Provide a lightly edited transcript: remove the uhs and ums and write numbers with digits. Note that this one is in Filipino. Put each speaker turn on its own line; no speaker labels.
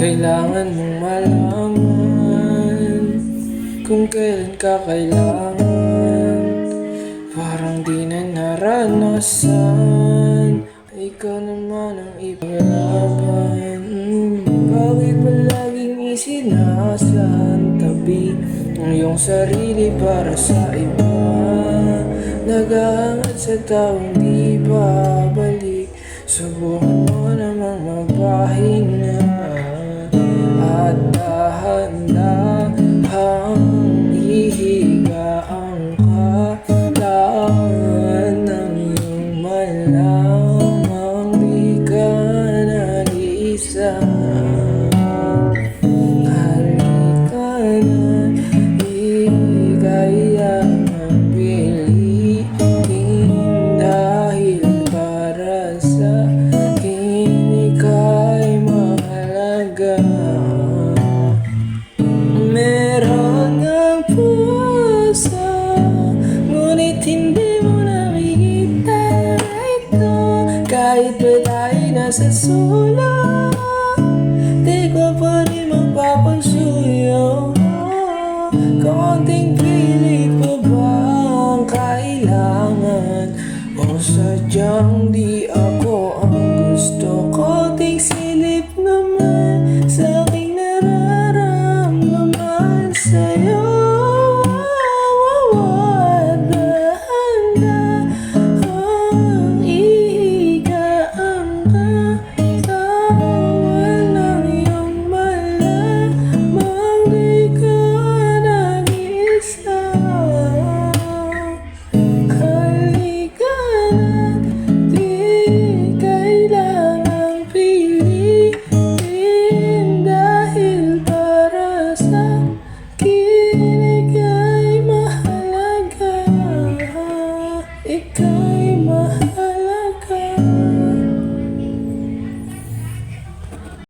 Kailangan mong malaman kung kailan ka kailangan. Parang di na naranasan, ikaw naman ang ipaglaban. Bakit ba laging isinasantabi ang iyong sarili para sa iba? Nag-aangat sa taong di babalik, subukan mo namang magpahinga. At dahan-dahang ihiga ang katawan ng iyong malamang di ka nag-iisa. Halika na, ika'y ang piliin, dahil para sa akin ika'y mahalaga. Meron ang puso, ngunit hindi mo nakikita ito. Kahit ba tayo nasa sulok, di ko pa rin magpapagsuyo. Konting pilit ko ba ang kailangan, o sadyang di ako ang gusto? Konting silip naman sa aking nararamdaman sa'yo. At dahan-dahang ihigaan katawan ng iyong malamang di ka nag-iisa. Halika na, di kailangang piliin, dahil para sa akin ika'y mahalaga. Ikaw